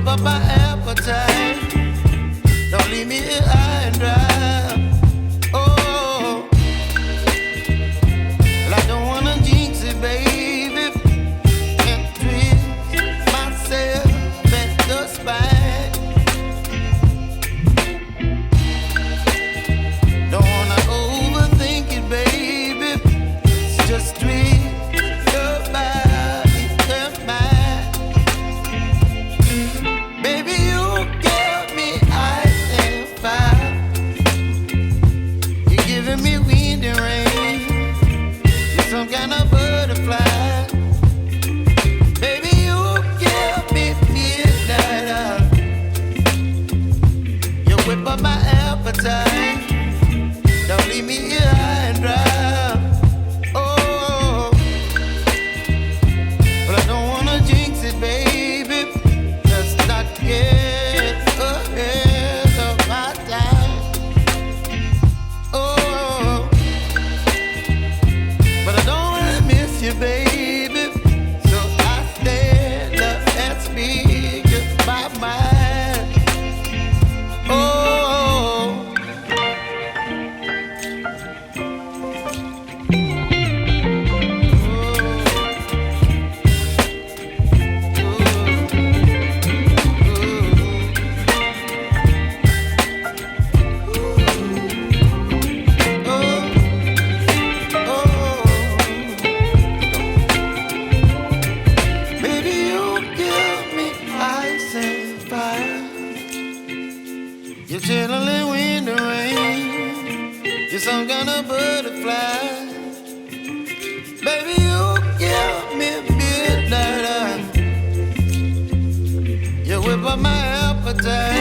up my appetite. Don't leave me here high and dry. Oh, well, I don't wanna jinx it, baby, and twist myself at the spine. Don't wanna overthink it, baby. It's just twist your body and mine. Baby, you give me ice and fire. You're giving me wind and rain. You're some kind of butterfly. Baby, you give me midnight. You whip up my appetite. Don't leave me here high and dry. Oh, but I don't wanna jinx it, baby. Let's not get ahead of my time. Oh, but I don't wanna miss you, baby. So I stand up and speak just my mind. Oh. Baby, you give me ice and fire. You're chilling wind and rain. You're some kind of butterfly. Baby, you give me midnight. You whip up my appetite.